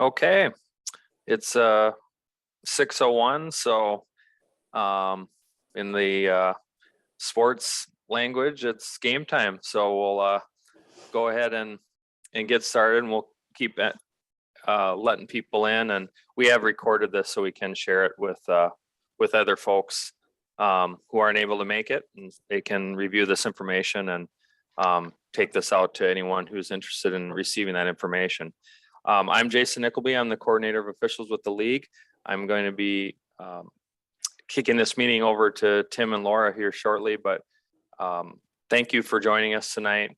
Okay, it's 6:01, so in the sports language, it's game time. So we'll go ahead and get started, and we'll keep letting people in. And we have recorded this so we can share it with other folks who aren't able to make it, and they can review this information and take this out to anyone who's interested in receiving that information. I'm Jason Nickleby. I'm the coordinator of officials with the league. I'm going to be kicking this meeting over to Tim and Laura here shortly, but thank you for joining us tonight.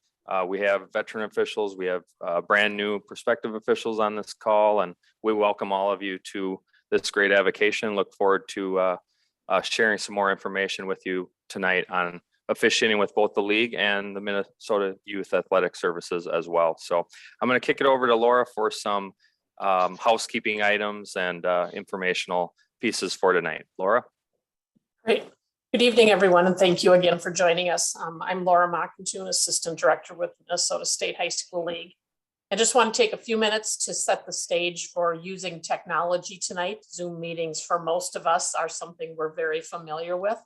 We have veteran officials, we have brand new prospective officials on this call, and we welcome all of you to this great avocation. Look forward to sharing some more information with you tonight on officiating with both the league and the Minnesota Youth Athletic Services as well. So I'm going to kick it over to Laura for some housekeeping items and informational pieces for tonight. Laura. Great. Good evening, everyone, and thank you again for joining us. I'm Laura Mockington, Assistant Director with Minnesota State High School League. I just want to take a few minutes to set the stage for using technology tonight. Zoom meetings for most of us are something we're very familiar with.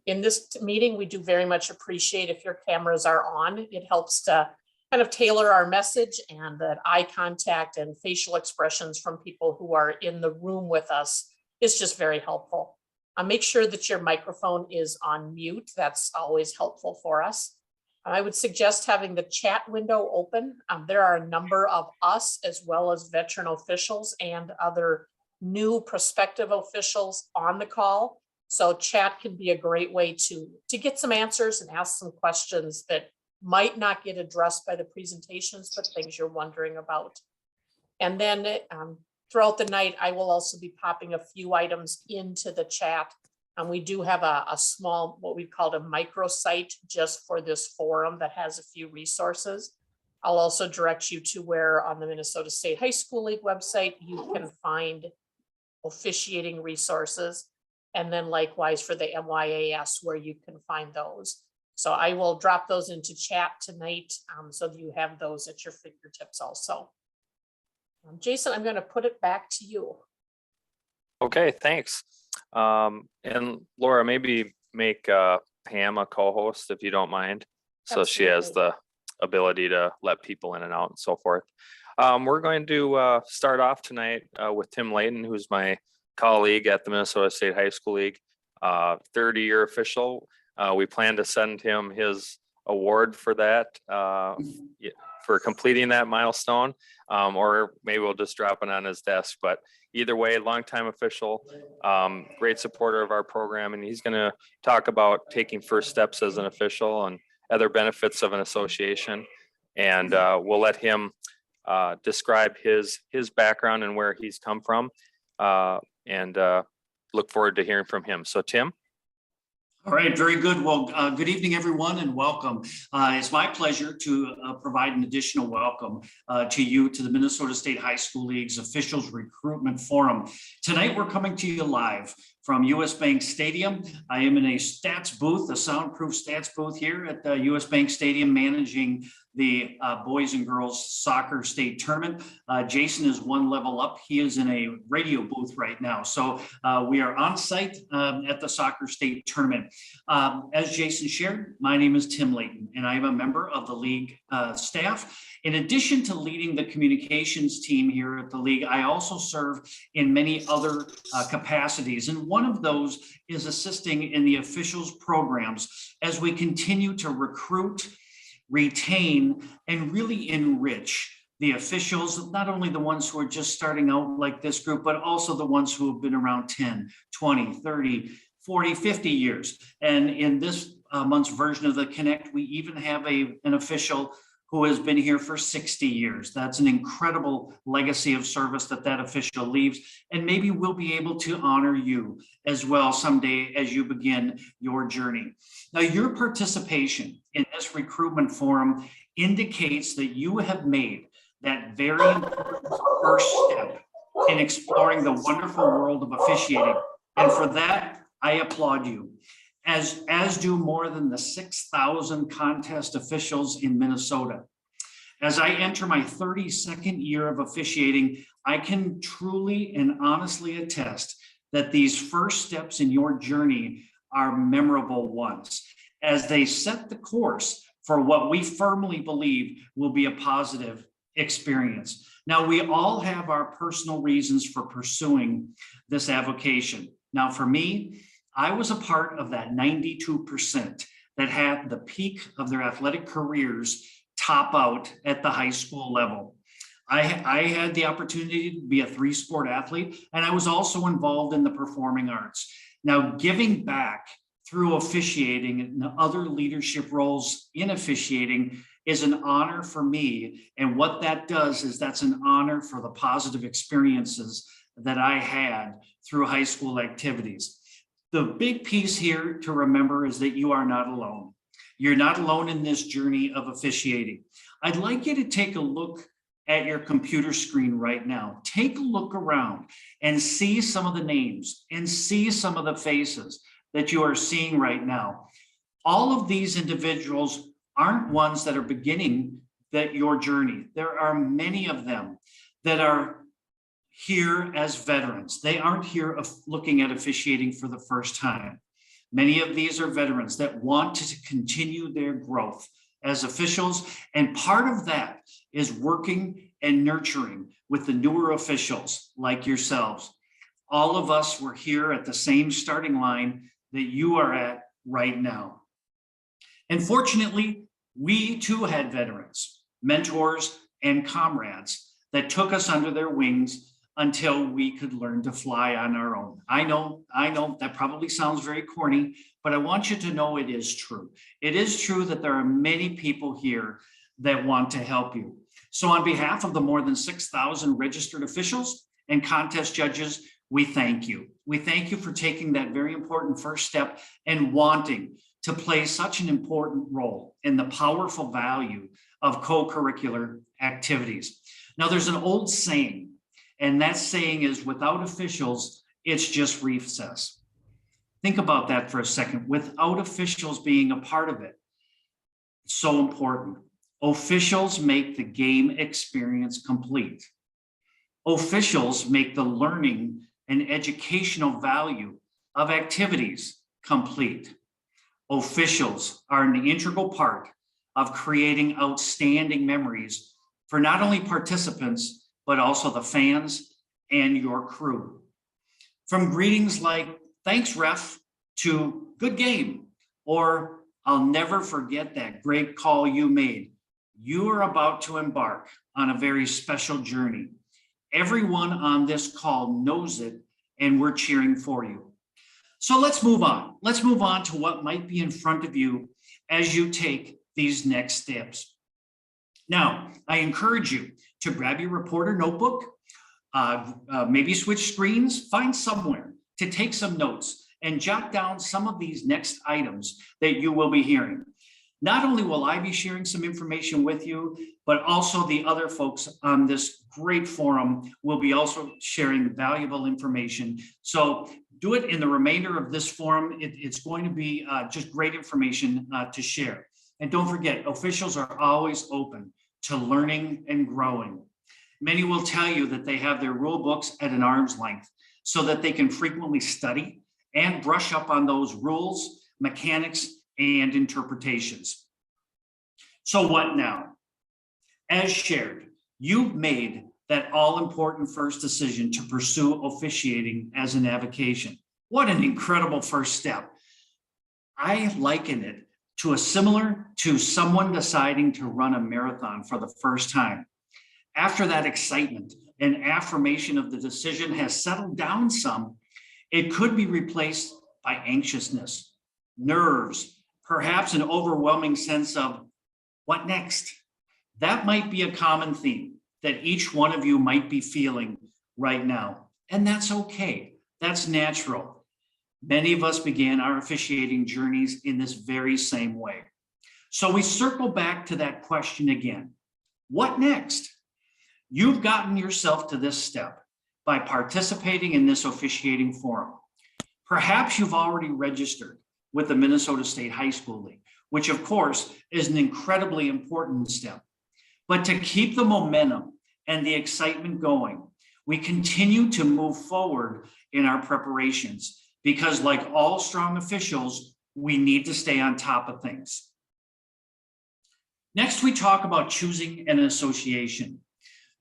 In this meeting, we do very much appreciate if your cameras are on. It helps to kind of tailor our message, and that eye contact and facial expressions from people who are in the room with us is just very helpful. Make sure that your microphone is on mute. That's always helpful for us. I would suggest having the chat window open. There are a number of us, as well as veteran officials and other new prospective officials on the call. So chat can be a great way to get some answers and ask some questions that might not get addressed by the presentations, but things you're wondering about. And then throughout the night, I will also be popping a few items into the chat. And we do have a small, what we call a microsite just for this forum that has a few resources. I'll also direct you to where on the Minnesota State High School League website, you can find officiating resources. And then likewise for the MYAS, where you can find those. So I will drop those into chat tonight so that you have those at your fingertips also. Jason, I'm going to put it back to you. Okay, thanks. And Laura, maybe make Pam a co-host if you don't mind. So Absolutely. She has the ability to let people in and out and so forth. We're going to start off tonight with Tim Layton, who's my colleague at the Minnesota State High School League, 30-year official. We plan to send him his award for that, for completing that milestone, or maybe we'll just drop it on his desk. But either way, longtime official, great supporter of our program, and he's going to talk about taking first steps as an official and other benefits of an association. And we'll let him describe his background and where he's come from, and look forward to hearing from him. So, Tim. All right, very good. Well, good evening, everyone, and welcome. It's my pleasure to provide an additional welcome to you to the Minnesota State High School League's Officials Recruitment Forum. Tonight, we're coming to you live from US Bank Stadium. I am in a stats booth, a soundproof stats booth here at the US Bank Stadium, managing the boys and girls soccer state tournament. Jason is one level up. He is in a radio booth right now. So we are on site at the soccer state tournament. As Jason shared, my name is Tim Layton, and I am a member of the league staff. In addition to leading the communications team here at the league, I also serve in many other capacities. And one of those is assisting in the officials programs as we continue to recruit, retain, and really enrich the officials, not only the ones who are just starting out like this group, but also the ones who have been around 10, 20, 30, 40, 50 years. And in this month's version of the Connect, we even have an official who has been here for 60 years. That's an incredible legacy of service that official leaves. And maybe we'll be able to honor you as well someday as you begin your journey. Now, your participation in this recruitment forum indicates that you have made that very important first step in exploring the wonderful world of officiating. And for that, I applaud you, as do more than the 6,000 contest officials in Minnesota. As I enter my 32nd year of officiating, I can truly and honestly attest that these first steps in your journey are memorable ones, as they set the course for what we firmly believe will be a positive experience. Now, we all have our personal reasons for pursuing this avocation. Now, for me, I was a part of that 92% that had the peak of their athletic careers top out at the high school level. I had the opportunity to be a 3-sport athlete, and I was also involved in the performing arts. Now, giving back through officiating and other leadership roles in officiating is an honor for me. And what that does is that's an honor for the positive experiences that I had through high school activities. The big piece here to remember is that you are not alone. You're not alone in this journey of officiating. I'd like you to take a look at your computer screen right now. Take a look around and see some of the names and see some of the faces that you are seeing right now. All of these individuals aren't ones that are beginning your journey. There are many of them that are here as veterans. They aren't here looking at officiating for the first time. Many of these are veterans that want to continue their growth as officials, and part of that is working and nurturing with the newer officials like yourselves. All of us were here at the same starting line that you are at right now. And fortunately, we too had veterans, mentors, and comrades that took us under their wings until we could learn to fly on our own. I know that probably sounds very corny, but I want you to know it is true. It is true that there are many people here that want to help you. So on behalf of the more than 6,000 registered officials and contest judges, we thank you. We thank you for taking that very important first step and wanting to play such an important role in the powerful value of co-curricular activities. Now, there's an old saying, and that saying is, without officials, it's just recess. Think about that for a second. Without officials being a part of it, it's so important. Officials make the game experience complete. Officials make the learning and educational value of activities complete. Officials are an integral part of creating outstanding memories for not only participants, but also the fans and your crew. From greetings like, "Thanks, ref," to "Good game," or "I'll never forget that great call you made." You are about to embark on a very special journey. Everyone on this call knows it, and we're cheering for you. So let's move on. Let's move on to what might be in front of you as you take these next steps. Now, I encourage you to grab your reporter notebook, maybe switch screens, find somewhere to take some notes and jot down some of these next items that you will be hearing. Not only will I be sharing some information with you, but also the other folks on this great forum will be also sharing valuable information. So do it in the remainder of this forum. It's going to be just great information to share. And don't forget, officials are always open to learning and growing. Many will tell you that they have their rule books at an arm's length so that they can frequently study and brush up on those rules, mechanics, and interpretations. So what now? As shared, you've made that all-important first decision to pursue officiating as an avocation. What an incredible first step. I liken it to someone deciding to run a marathon for the first time. After that excitement and affirmation of the decision has settled down some, it could be replaced by anxiousness, nerves, perhaps an overwhelming sense of what next? That might be a common theme that each one of you might be feeling right now. And that's okay. That's natural. Many of us began our officiating journeys in this very same way. So we circle back to that question again. What next? You've gotten yourself to this step. by participating in this officiating forum. Perhaps you've already registered with the Minnesota State High School League, which of course is an incredibly important step. But to keep the momentum and the excitement going, we continue to move forward in our preparations because, like all strong officials, we need to stay on top of things. Next, we talk about choosing an association.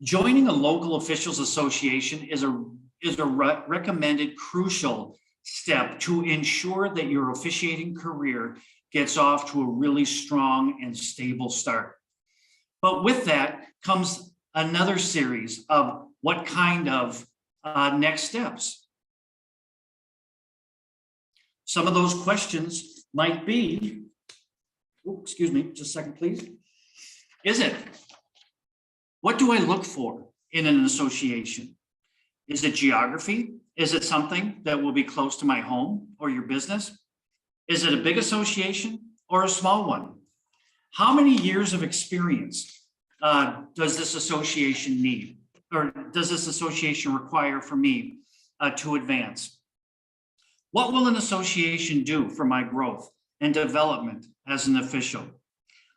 Joining a local officials association is a recommended crucial step to ensure that your officiating career gets off to a really strong and stable start. But with that comes another series of what kind of next steps. Some of those questions might be, excuse me, just a second, please. What do I look for in an association? Is it geography? Is it something that will be close to my home or your business? Is it a big association or a small one? How many years of experience does this association need? Or does this association require for me to advance? What will an association do for my growth and development as an official?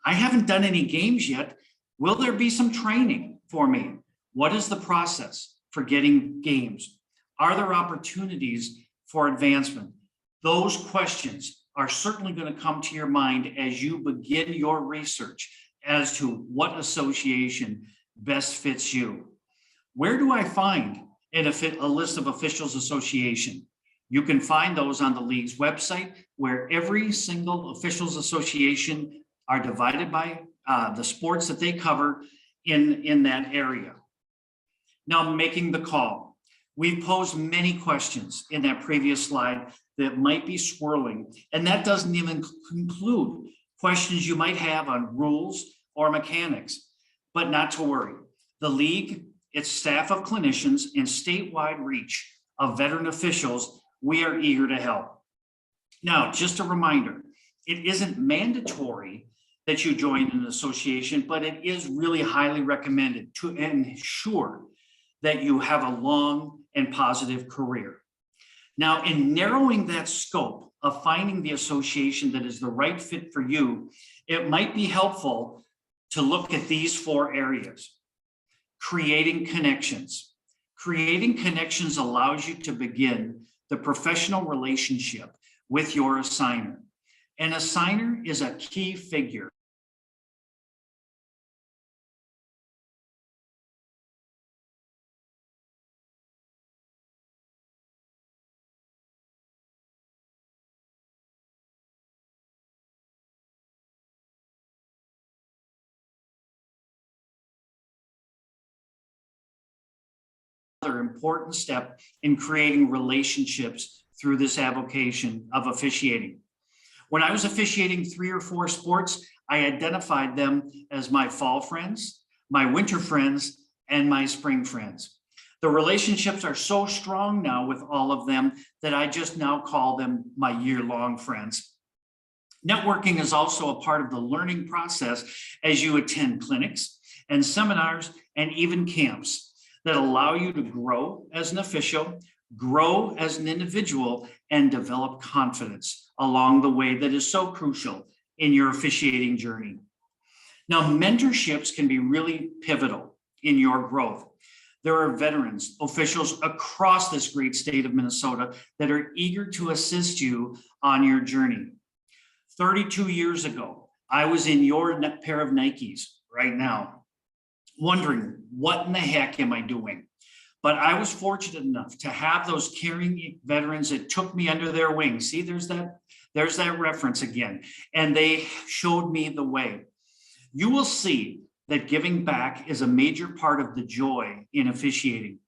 I haven't done any games yet. Will there be some training for me? What is the process for getting games? Are there opportunities for advancement? Those questions are certainly going to come to your mind as you begin your research as to what association best fits you. Where do I find a list of officials association? You can find those on the league's website, where every single officials association are divided by the sports that they cover in that area. Now, making the call. We've posed many questions in that previous slide that might be swirling, and that doesn't even include questions you might have on rules or mechanics. But not to worry. The league, its staff of clinicians, and statewide reach of veteran officials, we are eager to help. Now, just a reminder, it isn't mandatory that you join an association, but it is really highly recommended to ensure that you have a long and positive career. Now, in narrowing that scope of finding the association that is the right fit for you, it might be helpful to look at these 4 areas. Creating connections. Creating connections allows you to begin the professional relationship with your assigner. An assigner is a key figure important step in creating relationships through this avocation of officiating. When I was officiating 3 or 4 sports, I identified them as my fall friends, my winter friends, and my spring friends. The relationships are so strong now with all of them that I just now call them my year-long friends. Networking is also a part of the learning process as you attend clinics and seminars and even camps that allow you to grow as an official, grow as an individual, and develop confidence along the way that is so crucial in your officiating journey. Now, mentorships can be really pivotal in your growth. There are veterans, officials across this great state of Minnesota that are eager to assist you on your journey. 32 years ago, I was in your pair of Nikes right now, wondering what in the heck am I doing? But I was fortunate enough to have those caring veterans that took me under their wing. See, there's that reference again. And they showed me the way. You will see that giving back is a major part of the joy in officiating.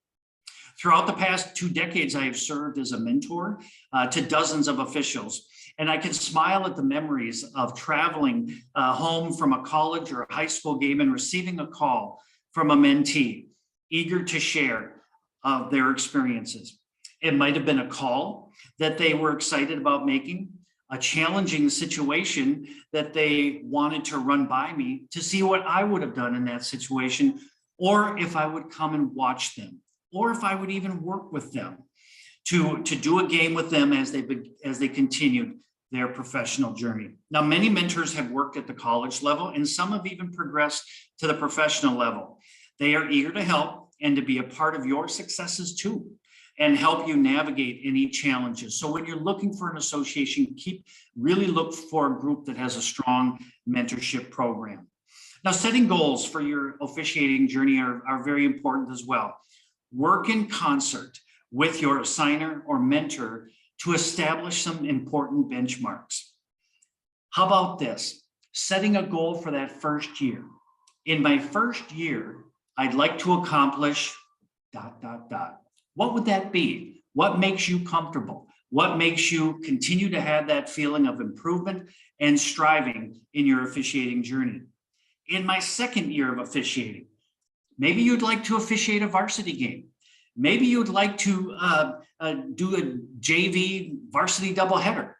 Throughout the past 2 decades, I have served as a mentor to dozens of officials. And I can smile at the memories of traveling home from a college or a high school game and receiving a call from a mentee, eager to share their experiences. It might have been a call that they were excited about making, a challenging situation that they wanted to run by me to see what I would have done in that situation, or if I would come and watch them or if I would even work with them to do a game with them as they continued their professional journey. Now, many mentors have worked at the college level, and some have even progressed to the professional level. They are eager to help and to be a part of your successes too, and help you navigate any challenges. So when you're looking for an association, really look for a group that has a strong mentorship program. Now, setting goals for your officiating journey are very important as well. Work in concert with your assigner or mentor to establish some important benchmarks. How about this? Setting a goal for that first year. In my first year, I'd like to accomplish ... What would that be? What makes you comfortable? What makes you continue to have that feeling of improvement and striving in your officiating journey? In my second year of officiating, maybe you'd like to officiate a varsity game. Maybe you'd like to do a JV varsity doubleheader.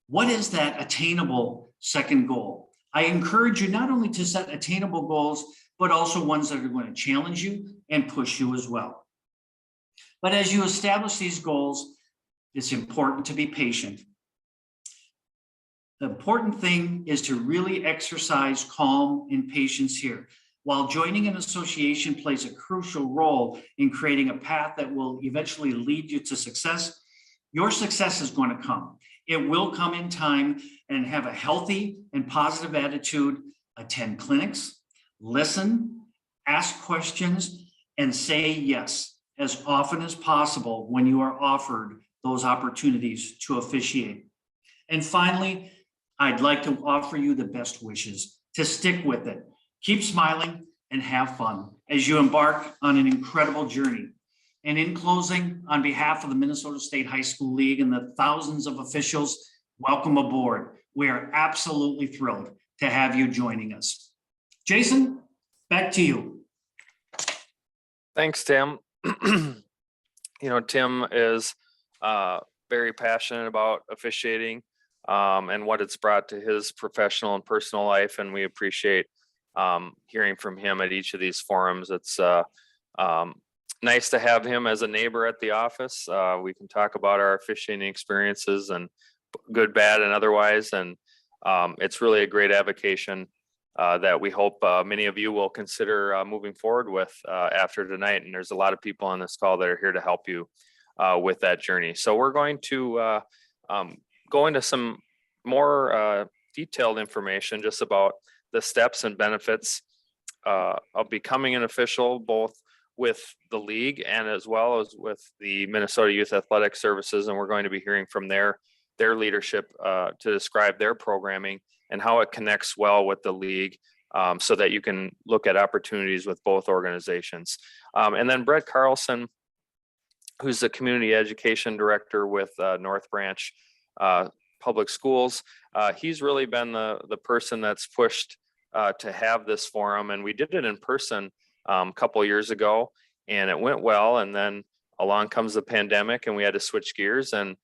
What is that attainable second goal? I encourage you not only to set attainable goals, but also ones that are going to challenge you and push you as well. But as you establish these goals, it's important to be patient. The important thing is to really exercise calm and patience here. While joining an association plays a crucial role in creating a path that will eventually lead you to success, your success is going to come. It will come in time, and have a healthy and positive attitude. Attend clinics, listen, ask questions, and say yes as often as possible when you are offered those opportunities to officiate. And finally, I'd like to offer you the best wishes to stick with it. Keep smiling and have fun as you embark on an incredible journey. And in closing, on behalf of the Minnesota State High School League and the thousands of officials, welcome aboard. We are absolutely thrilled to have you joining us. Jason, back to you. Thanks, Tim. Tim is very passionate about officiating and what it's brought to his professional and personal life, and we appreciate hearing from him at each of these forums. It's nice to have him as a neighbor at the office. We can talk about our officiating experiences, and good, bad, and otherwise, and it's really a great avocation that we hope many of you will consider moving forward with after tonight. And there's a lot of people on this call that are here to help you with that journey. So we're going to go into some more detailed information just about the steps and benefits of becoming an official, both with the league and as well as with the Minnesota Youth Athletic Services. And we're going to be hearing from their leadership to describe their programming and how it connects well with the league, so that you can look at opportunities with both organizations. And then Brett Carlson, who's the community education director with North Branch Public Schools. He's really been the person that's pushed to have this forum, and we did it in person a couple of years ago, and it went well. And then along comes the pandemic, and we had to switch gears, and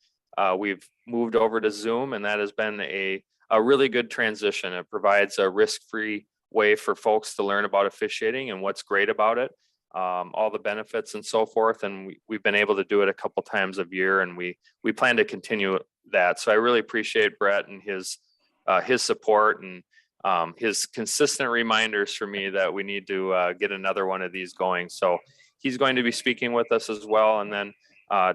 we've moved over to Zoom, and that has been a really good transition. It provides a risk-free way for folks to learn about officiating and what's great about it, all the benefits and so forth. And we've been able to do it a couple times a year, and we plan to continue that. So I really appreciate Brett and his support and his consistent reminders for me that we need to get another one of these going. So he's going to be speaking with us as well. And then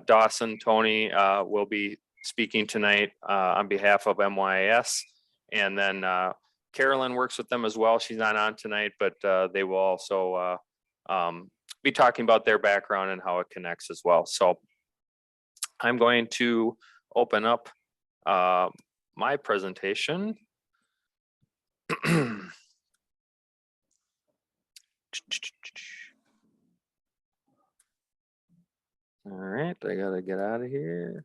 Dawson Tony will be speaking tonight on behalf of MYAS. And then Carolyn works with them as well. She's not on tonight, but they will also be talking about their background and how it connects as well. So I'm going to open up my presentation. All right, I gotta get out of here.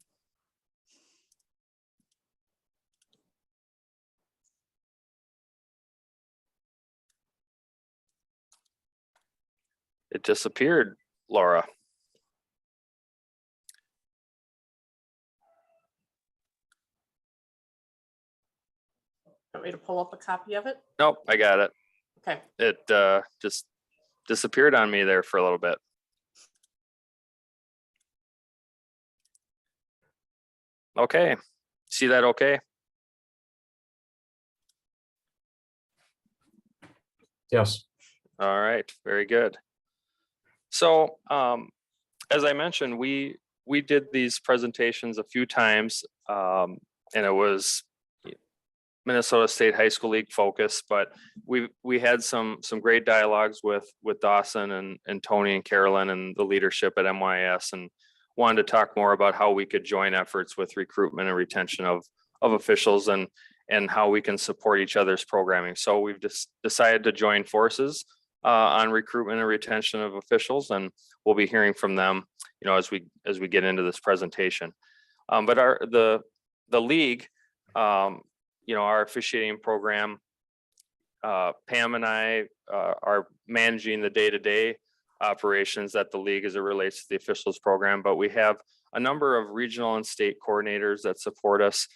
It disappeared, Laura. Want me to pull up a copy of it? Nope, I got it. Okay. It just disappeared on me there for a little bit. Okay, see that okay? Yes. All right, very good. So as I mentioned, we did these presentations a few times, and it was Minnesota State High School League focus, but we had some great dialogues with Dawson and Tony and Carolyn and the leadership at MYAS, and wanted to talk more about how we could join efforts with recruitment and retention of officials and how we can support each other's programming. So we've just decided to join forces on recruitment and retention of officials, and we'll be hearing from them, as we get into this presentation. But the league, our officiating program, Pam and I are managing the day-to-day operations at the league as it relates to the officials program, but we have a number of regional and state coordinators that support us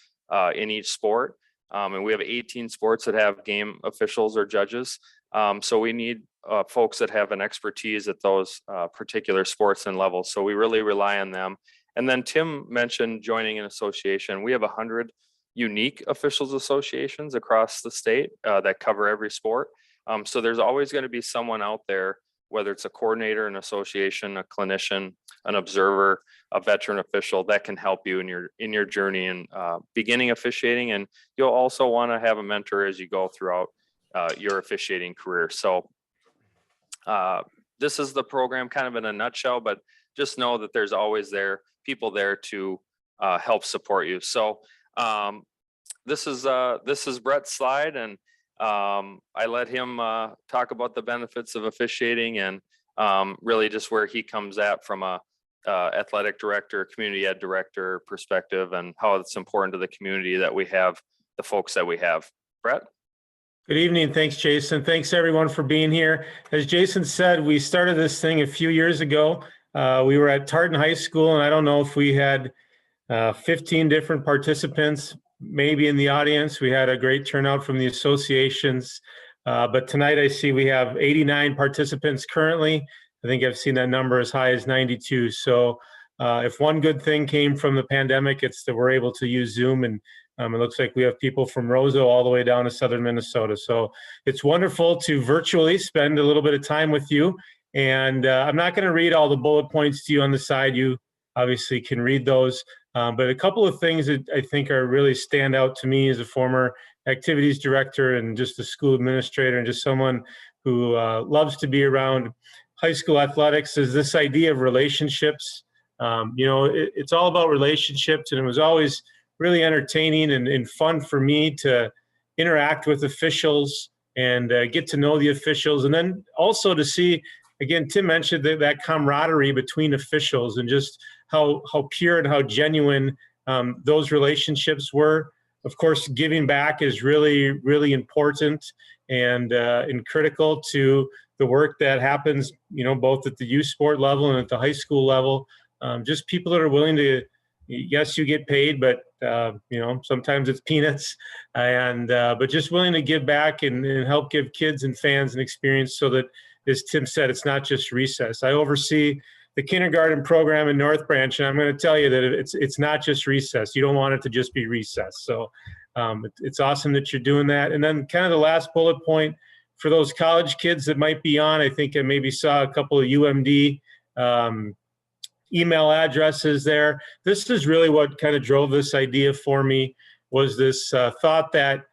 in each sport. And we have 18 sports that have game officials or judges. So we need folks that have an expertise at those particular sports and levels. So we really rely on them. And then Tim mentioned joining an association. We have 100 unique officials associations across the state that cover every sport. So there's always going to be someone out there, whether it's a coordinator, an association, a clinician, an observer, a veteran official, that can help you in your journey in beginning officiating. And you'll also want to have a mentor as you go throughout your officiating career. So this is the program kind of in a nutshell, but just know that there's always people there to help support you. So this is Brett's slide, and I let him talk about the benefits of officiating and really just where he comes at from a athletic director, community ed director perspective, and how it's important to the community that we have the folks that we have. Brett? Good evening. Thanks, Jason. Thanks, everyone, for being here. As Jason said, we started this thing a few years ago. We were at Tartan High School, and I don't know if we had 15 different participants, maybe in the audience. We had a great turnout from the associations. But tonight I see we have 89 participants currently. I think I've seen that number as high as 92. So if one good thing came from the pandemic, it's that we're able to use Zoom, and it looks like we have people from Roseau all the way down to southern Minnesota. So it's wonderful to virtually spend a little bit of time with you. And I'm not going to read all the bullet points to you on the side. You obviously can read those. But a couple of things that I think are really stand out to me as a former activities director and just a school administrator and just someone who loves to be around high school athletics is this idea of relationships. It's all about relationships, and it was always really entertaining and fun for me to interact with officials and get to know the officials. And then also to see, again, Tim mentioned that camaraderie between officials and just how pure and how genuine those relationships were. Of course, giving back is really, really important and critical to the work that happens, both at the youth sport level and at the high school level. Just people that are willing to, yes, you get paid, but sometimes it's peanuts, but just willing to give back and help give kids and fans an experience so that, as Tim said, it's not just recess. I oversee the kindergarten program in North Branch, and I'm going to tell you that it's not just recess. You don't want it to just be recess. So it's awesome that you're doing that. And then kind of the last bullet point for those college kids that might be on, I think I maybe saw a couple of UMD email addresses there. This is really what kind of drove this idea for me, was this thought that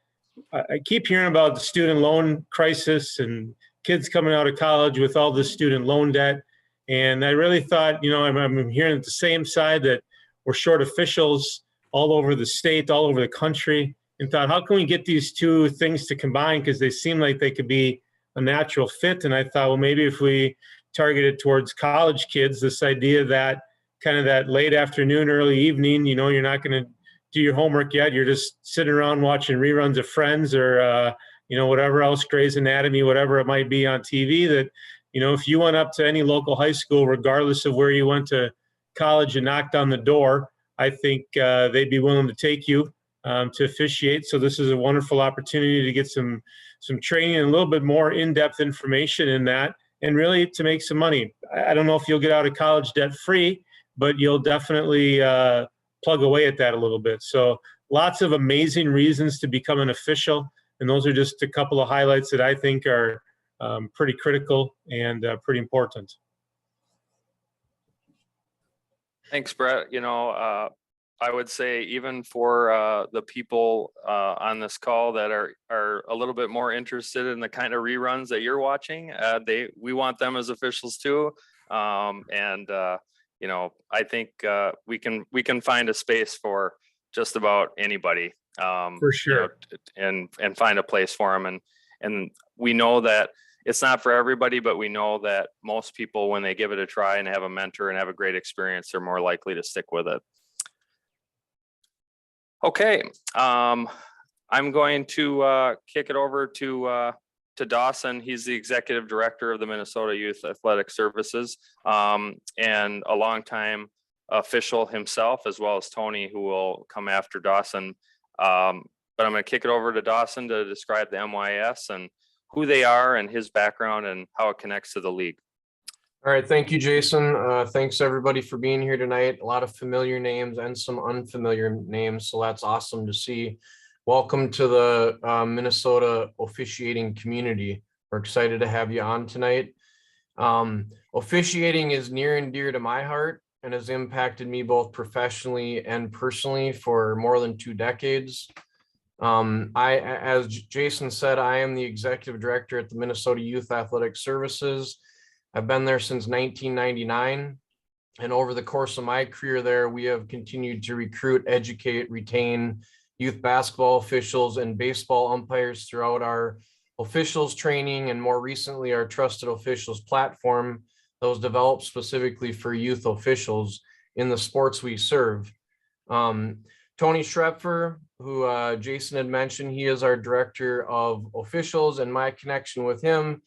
I keep hearing about the student loan crisis and kids coming out of college with all this student loan debt. And I really thought, I'm hearing at the same side that we're short officials all over the state, all over the country, and thought, how can we get these two things to combine? Because they seem like they could be a natural fit. And I thought, well, maybe if we targeted towards college kids, this idea that kind of that late afternoon, early evening, you're not going to do your homework yet. You're just sitting around watching reruns of Friends or, whatever else, Grey's Anatomy, whatever it might be on TV, that, if you went up to any local high school, regardless of where you went to college and knocked on the door, I think they'd be willing to take you to officiate. So this is a wonderful opportunity to get some training and a little bit more in-depth information in that, and really to make some money. I don't know if you'll get out of college debt free, but you'll definitely plug away at that a little bit. So lots of amazing reasons to become an official. And those are just a couple of highlights that I think are pretty critical and pretty important. Thanks, Brett. I would say even for the people on this call that are a little bit more interested in the kind of reruns that you're watching, we want them as officials too. I think we can find a space for just about anybody. For sure. And find a place for them. And we know that it's not for everybody, but we know that most people, when they give it a try and have a mentor and have a great experience, they're more likely to stick with it. Okay, I'm going to kick it over to Dawson. He's the executive director of the Minnesota Youth Athletic Services and a longtime official himself, as well as Tony, who will come after Dawson. But I'm going to kick it over to Dawson to describe the MYAS and who they are and his background and how it connects to the league. All right, thank you, Jason. Thanks everybody for being here tonight. A lot of familiar names and some unfamiliar names, so that's awesome to see. Welcome to the Minnesota officiating community. We're excited to have you on tonight. Officiating is near and dear to my heart and has impacted me both professionally and personally for more than 2 decades. As Jason said, I am the executive director at the Minnesota Youth Athletic Services. I've been there since 1999, and over the course of my career there, we have continued to recruit, educate, retain youth basketball officials and baseball umpires throughout our officials training, and more recently, our trusted officials platform that was developed specifically for youth officials in the sports we serve. Tony Schrepfer, who Jason had mentioned, he is our director of officials, and my connection with him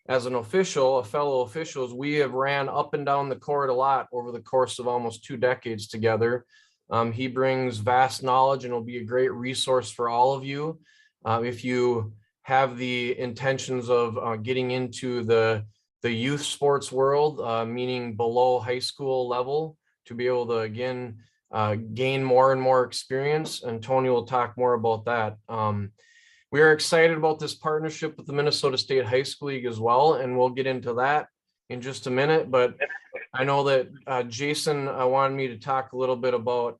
as an official, a fellow officials, we have ran up and down the court a lot over the course of almost 2 decades together. He brings vast knowledge and will be a great resource for all of you. If you have the intentions of getting into the youth sports world, meaning below high school level, to be able to, again, gain more and more experience, and Tony will talk more about that. We are excited about this partnership with the Minnesota State High School League as well, and we'll get into that in just a minute. But I know that Jason wanted me to talk a little bit about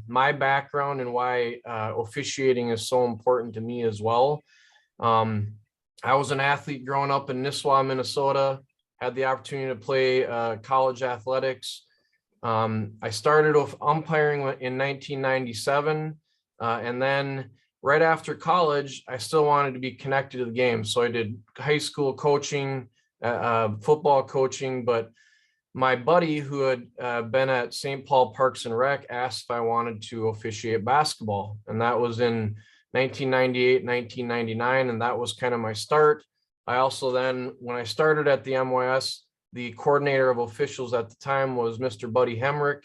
my background and why officiating is so important to me as well. I was an athlete growing up in Nisswa, Minnesota, had the opportunity to play college athletics. I started off umpiring in 1997, and then right after college, I still wanted to be connected to the game. So I did high school coaching, football coaching, but my buddy who had been at St. Paul Parks and Rec asked if I wanted to officiate basketball. And that was in 1998, 1999, and that was kind of my start. I also then, when I started at the MYAS, the coordinator of officials at the time was Mr. Buddy Hemrick,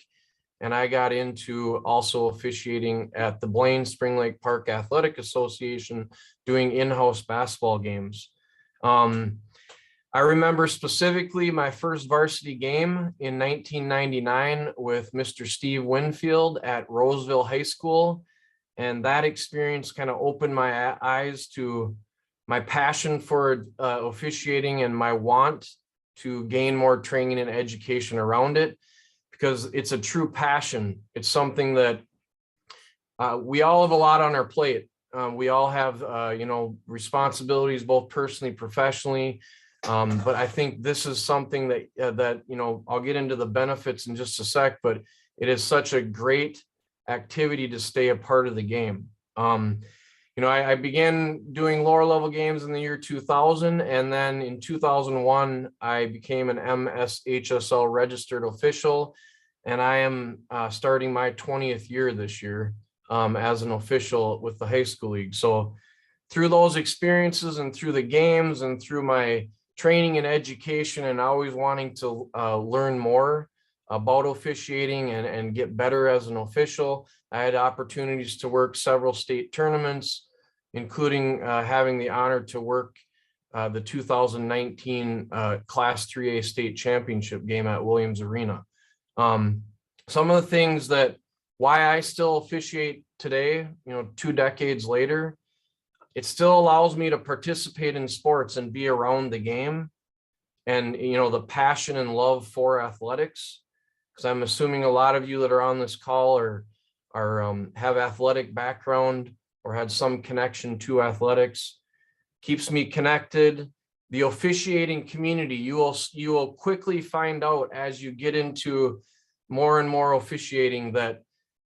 and I got into also officiating at the Blaine Spring Lake Park Athletic Association, doing in-house basketball games. I remember specifically my first varsity game in 1999 with Mr. Steve Winfield at Roseville High School, and that experience kind of opened my eyes to my passion for officiating and my want to gain more training and education around it, because it's a true passion. It's something that we all have a lot on our plate. We all have, responsibilities, both personally, professionally. But I think this is something that I'll get into the benefits in just a sec, but it is such a great activity to stay a part of the game. I began doing lower level games in the year 2000, and then in 2001, I became an MSHSL registered official, and I am starting my 20th year this year as an official with the high school league. So through those experiences and through the games and through my training and education and always wanting to learn more about officiating and get better as an official, I had opportunities to work several state tournaments, including having the honor to work the 2019 Class 3A state championship game at Williams Arena. Some of the things that why I still officiate today, 2 decades later. It still allows me to participate in sports and be around the game and, the passion and love for athletics. Because I'm assuming a lot of you that are on this call have athletic background or had some connection to athletics. Keeps me connected. The officiating community, you will quickly find out as you get into more and more officiating that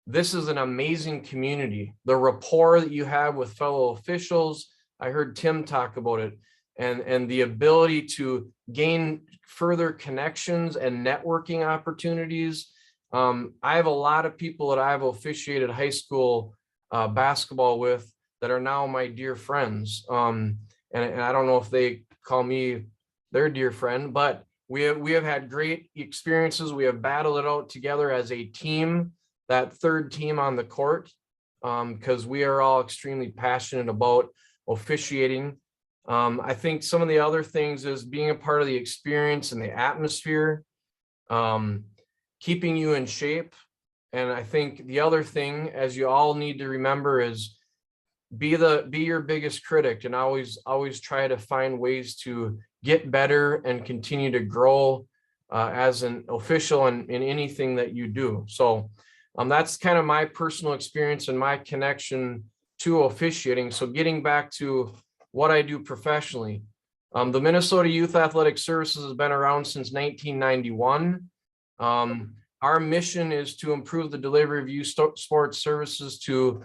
this is an amazing community. The rapport that you have with fellow officials, I heard Tim talk about it, and the ability to gain further connections and networking opportunities. I have a lot of people that I've officiated high school basketball with that are now my dear friends. And I don't know if they call me their dear friend, but we have had great experiences. We have battled it out together as a team, that third team on the court, because we are all extremely passionate about officiating. I think some of the other things is being a part of the experience and the atmosphere, keeping you in shape. And I think the other thing, as you all need to remember, is be your biggest critic and always try to find ways to get better and continue to grow as an official in anything that you do. So that's kind of my personal experience and my connection to officiating. So getting back to what I do professionally, the Minnesota Youth Athletic Services has been around since 1991. Our mission is to improve the delivery of youth sports services to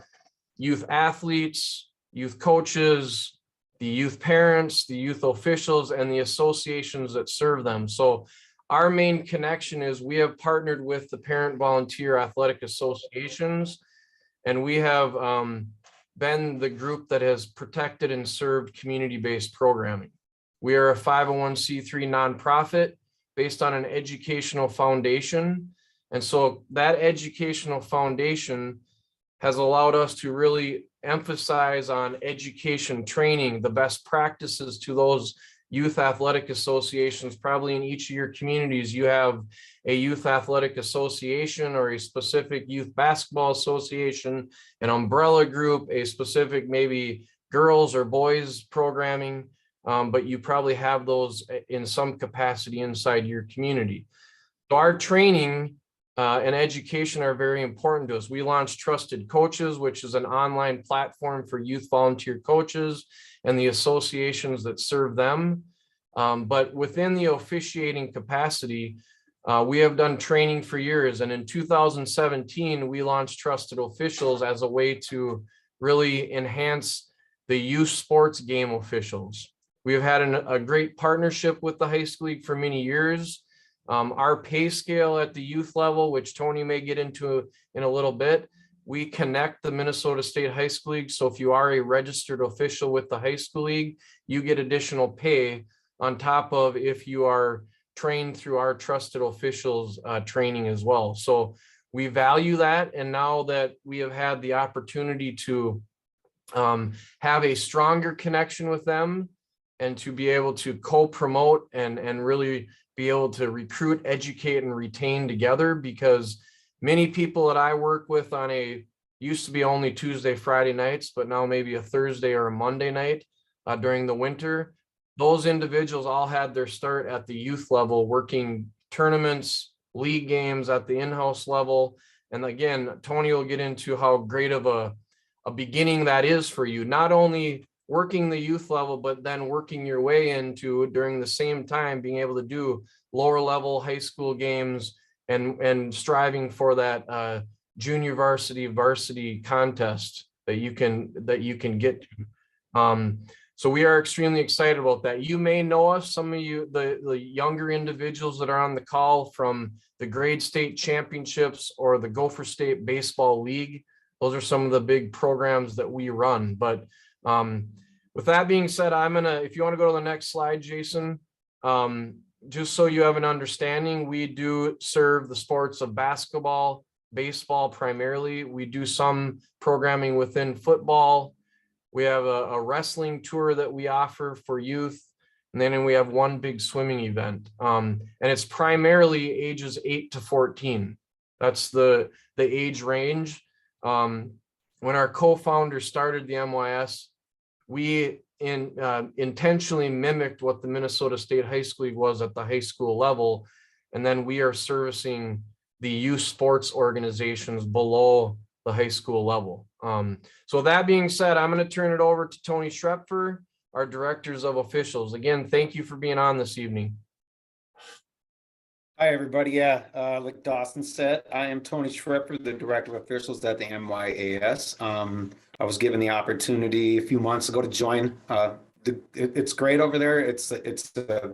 youth athletes, youth coaches, the youth parents, the youth officials, and the associations that serve them. So our main connection is we have partnered with the Parent Volunteer Athletic Associations, and we have been the group that has protected and served community-based programming. We are a 501c3 nonprofit based on an educational foundation. And so that educational foundation has allowed us to really emphasize on education training, the best practices to those youth athletic associations. Probably in each of your communities, you have a youth athletic association or a specific youth basketball association, an umbrella group, a specific maybe girls or boys programming, but you probably have those in some capacity inside your community. So our training and education are very important to us. We launched Trusted Coaches, which is an online platform for youth volunteer coaches and the associations that serve them. But within the officiating capacity, we have done training for years. And in 2017, we launched Trusted Officials as a way to really enhance the youth sports game officials. We have had a great partnership with the high school league for many years. Our pay scale at the youth level, which Tony may get into in a little bit, we connect the Minnesota State High School League. So if you are a registered official with the high school league, you get additional pay on top of if you are trained through our Trusted Officials training as well. So we value that. And now that we have had the opportunity to have a stronger connection with them and to be able to co-promote and really be able to recruit, educate, and retain together, because many people that I work with used to be only Tuesday, Friday nights, but now maybe a Thursday or a Monday night during the winter. Those individuals all had their start at the youth level, working tournaments, league games at the in-house level. And again, Tony will get into how great of a beginning that is for you, not only working the youth level, but then working your way into, during the same time, being able to do lower level high school games and striving for that junior varsity contest that you can get to. So we are extremely excited about that. You may know us, some of you, the younger individuals that are on the call, from the grade state championships or the Gopher State Baseball League. Those are some of the big programs that we run. But with that being said, if you want to go to the next slide, Jason, just so you have an understanding, we do serve the sports of basketball, baseball primarily. We do some programming within football. We have a wrestling tour that we offer for youth. And then we have one big swimming event. And it's primarily ages 8 to 14. That's the age range. When our co-founder started the MYAS, we intentionally mimicked what the Minnesota State High School League was at the high school level. And then we are servicing the youth sports organizations below the high school level. So that being said, I'm going to turn it over to Tony Schrepfer, our directors of officials. Again, thank you for being on this evening. Hi, everybody. Yeah, like Dawson said, I am Tony Schrepfer, the Director of Officials at the MYAS. I was given the opportunity a few months ago to join. It's great over there. It's a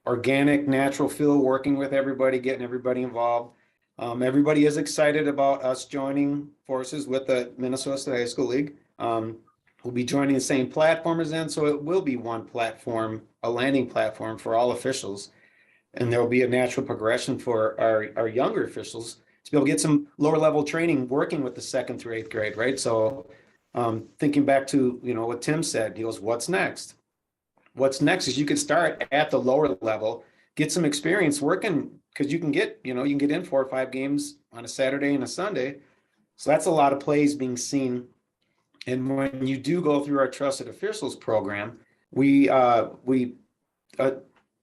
organic, natural feel, working with everybody, getting everybody involved. Everybody is excited about us joining forces with the Minnesota State High School League. We'll be joining the same platform as them, so it will be one platform, a landing platform for all officials. And there will be a natural progression for our younger officials to be able to get some lower level training working with the 2nd through 8th grade, right? So thinking back to, what Tim said, he goes, what's next? What's next is you can start at the lower level, get some experience working, because you can get in 4 or 5 games on a Saturday and a Sunday. So that's a lot of plays being seen. And when you do go through our trusted officials program, we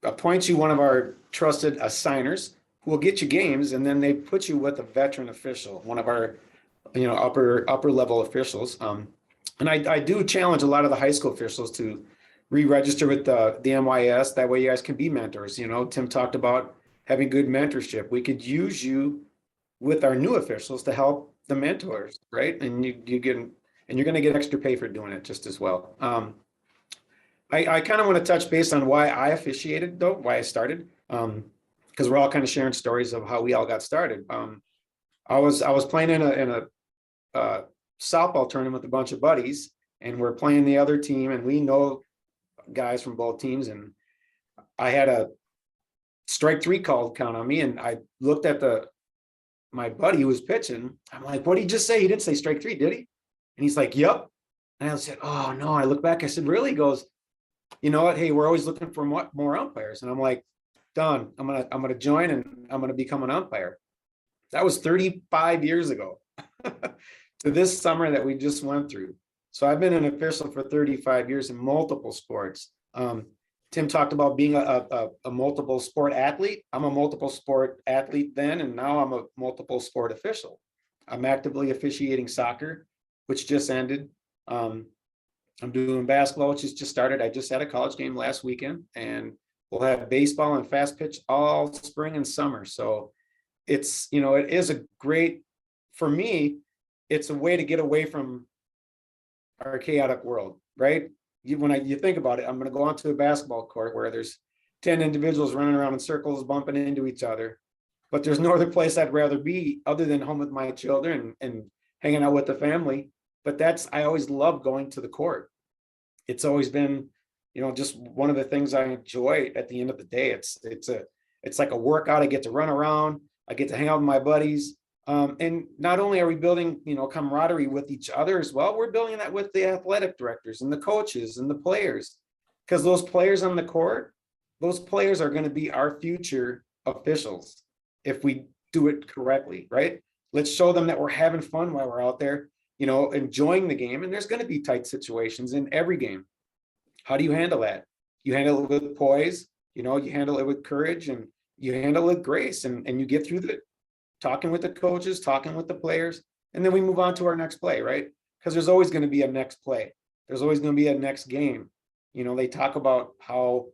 appoint you one of our trusted assigners who will get you games, and then they put you with a veteran official, one of our upper level officials. And I do challenge a lot of the high school officials to re-register with the MYS. That way you guys can be mentors. Tim talked about having good mentorship. We could use you with our new officials to help the mentors, right? And you're going to get extra pay for doing it just as well. I kind of want to touch base on why I officiated, though, why I started, because we're all kind of sharing stories of how we all got started. I was playing in a softball tournament with a bunch of buddies, and we're playing the other team, and we know guys from both teams, and I had a strike 3 called count on me, and I looked at my buddy who was pitching. I'm like, what did he just say? He didn't say strike 3, did he? And he's like, yep. And I said, oh no. I look back, I said, really? He goes, you know what? Hey, we're always looking for more umpires. And I'm like, done. I'm gonna join, and I'm gonna become an umpire. That was 35 years ago to this summer that we just went through. So I've been an official for 35 years in multiple sports. Tim talked about being a multiple sport athlete. I'm a multiple sport athlete then, and now I'm a multiple sport official. I'm actively officiating soccer, which just ended. I'm doing basketball, which has just started. I just had a college game last weekend, and we'll have baseball and fast pitch all spring and summer. So it's, it is a great, for me, it's a way to get away from our chaotic world, right? When you think about it, I'm going to go onto a basketball court where there's 10 individuals running around in circles, bumping into each other, but there's no other place I'd rather be other than home with my children and hanging out with the family. But I always love going to the court. It's always been, just one of the things I enjoy at the end of the day. It's like a workout. I get to run around. I get to hang out with my buddies. And not only are we building, camaraderie with each other as well, we're building that with the athletic directors and the coaches and the players, because those players on the court, those players are going to be our future officials if we do it correctly, right? Let's show them that we're having fun while we're out there, enjoying the game. And there's going to be tight situations in every game. How do you handle that? You handle it with poise, you handle it with courage, and you handle it with grace, and you get through talking with the coaches, talking with the players, and then we move on to our next play, right? Because there's always going to be a next play. There's always going to be a next game. They talk about how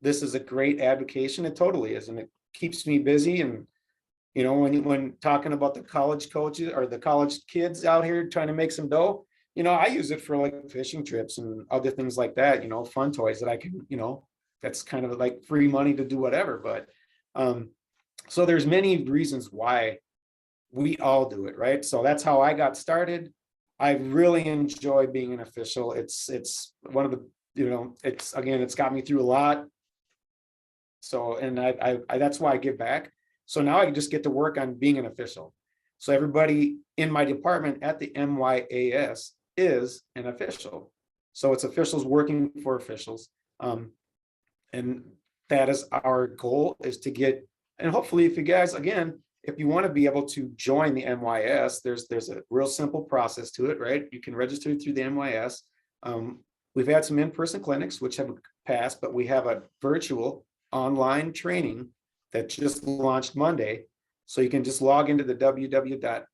this is a great avocation. It totally is. And it keeps me busy. And, when talking about the college coaches or the college kids out here trying to make some dough, I use it for like fishing trips and other things like that, fun toys that I can, that's kind of like free money to do whatever. But, so there's many reasons why we all do it, right? So that's how I got started. I really enjoy being an official. It's one of the, it's got me through a lot. So, and I that's why I give back. So now I just get to work on being an official. So everybody in my department at the MYAS is an official. So it's officials working for officials. And that is our goal, is to get, and hopefully if you guys, again, if you want to be able to join the MYAS, there's a real simple process to it, right? You can register through the MYAS. We've had some in-person clinics which have passed, but we have a virtual online training that just launched Monday. So you can just log into the www.mys.org,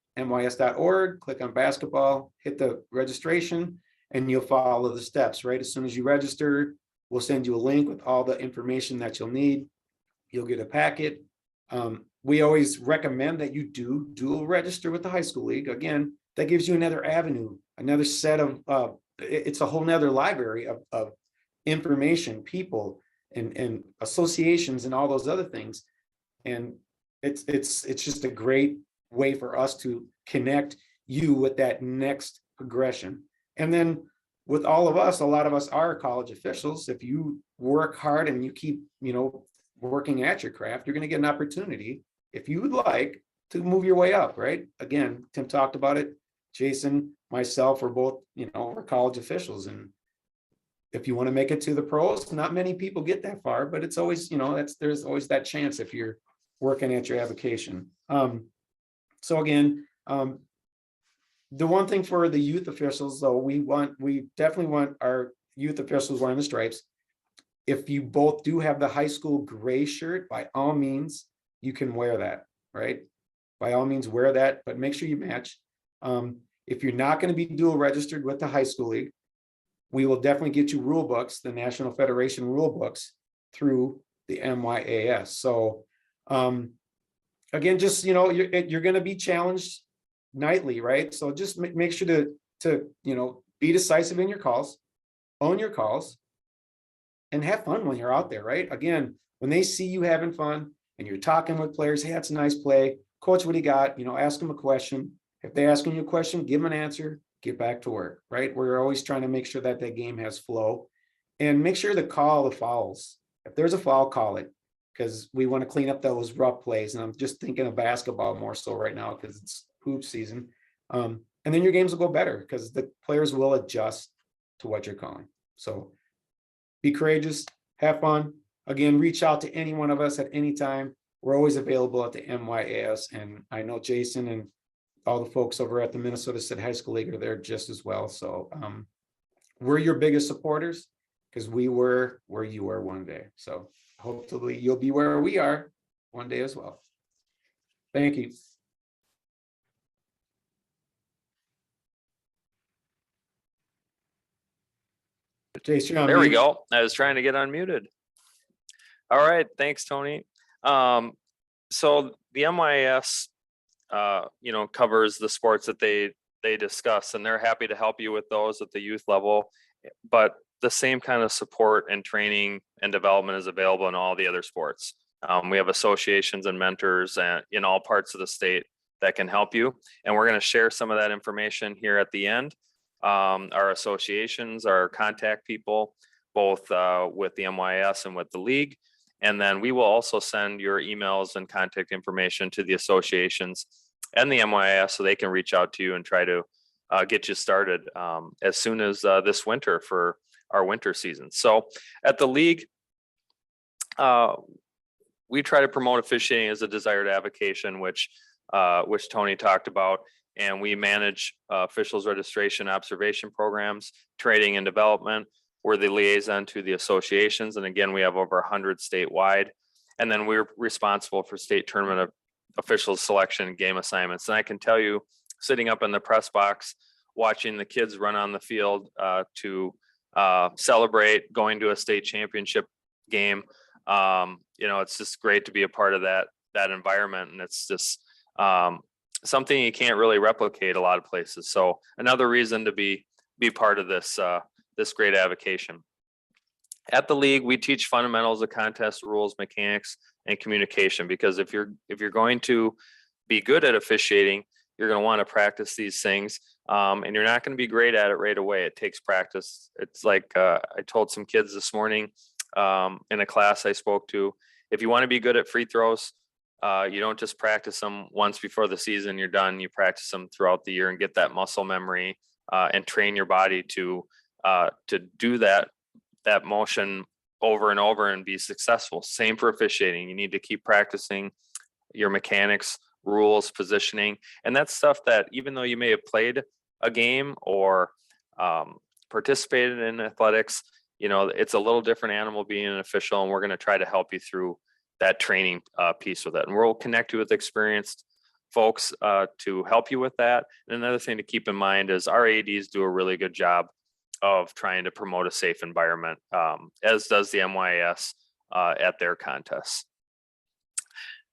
click on basketball, hit the registration, and you'll follow the steps, right? As soon as you register, we'll send you a link with all the information that you'll need. You'll get a packet. We always recommend that you do dual register with the high school league. Again, that gives you another avenue, another set of, it's a whole nother library of information, people and associations and all those other things. And it's just a great way for us to connect you with that next progression. And then with all of us, a lot of us are college officials. If you work hard and you keep, working at your craft, you're going to get an opportunity, if you would like, to move your way up, right? Again, Tim talked about it. Jason, myself, we're both, we're college officials. And if you want to make it to the pros, not many people get that far, but it's always, there's always that chance if you're working at your avocation. So again, the one thing for the youth officials, though, we definitely want our youth officials wearing the stripes. If you both do have the high school gray shirt, by all means, you can wear that, right? By all means, wear that, but make sure you match. If you're not going to be dual registered with the high school league, we will definitely get you rule books, the National Federation rule books, through the MYAS. So again, just, you're going to be challenged nightly, right? So just make sure to be decisive in your calls, own your calls, and have fun when you're out there, right? Again, when they see you having fun and you're talking with players, hey, that's a nice play. Coach, what do you got? Ask them a question. If they're asking you a question, give them an answer, get back to work, right? We're always trying to make sure that game has flow, and make sure to call the fouls. If there's a foul, call it, because we want to clean up those rough plays. And I'm just thinking of basketball more so right now because it's hoop season. And then your games will go better because the players will adjust to what you're calling. So be courageous, have fun. Again, reach out to any one of us at any time. We're always available at the MYAS. And I know Jason and all the folks over at the Minnesota State High School League are there just as well. So we're your biggest supporters because we were where you were one day. So hopefully you'll be where we are one day as well. Thank you. Jason, There we go. I was trying to get unmuted. All right. Thanks, Tony. So the MYAS, covers the sports that they discuss, and they're happy to help you with those at the youth level. But the same kind of support and training and development is available in all the other sports. We have associations and mentors in all parts of the state that can help you. And we're going to share some of that information here at the end. Our associations, our contact people, both with the MYAS and with the league. And then we will also send your emails and contact information to the associations and the MYAS so they can reach out to you and try to get you started as soon as this winter for our winter season. So at the league, we try to promote officiating as a desired avocation, which Tony talked about. And we manage officials registration observation programs, training and development. We're the liaison to the associations. And again, we have over 100 statewide. And then we're responsible for state tournament officials selection and game assignments. And I can tell you, sitting up in the press box, watching the kids run on the field to celebrate going to a state championship game, it's just great to be a part of that environment. And it's just something you can't really replicate a lot of places. So another reason to be part of this great avocation. At the league, we teach fundamentals of contest rules, mechanics, and communication, because if you're going to be good at officiating, you're going to want to practice these things, and you're not going to be great at it right away. It takes practice. It's like I told some kids this morning in a class I spoke to, if you want to be good at free throws, you don't just practice them once before the season, you're done. You practice them throughout the year and get that muscle memory and train your body to do that motion over and over and be successful. Same for officiating. You need to keep practicing your mechanics rules, positioning, and that's stuff that even though you may have played a game or participated in athletics, you know, it's a little different animal being an official, and we're going to try to help you through that training piece with it. And we'll connect you with experienced folks to help you with that. And another thing to keep in mind is our ADs do a really good job of trying to promote a safe environment, as does the MYAS at their contests.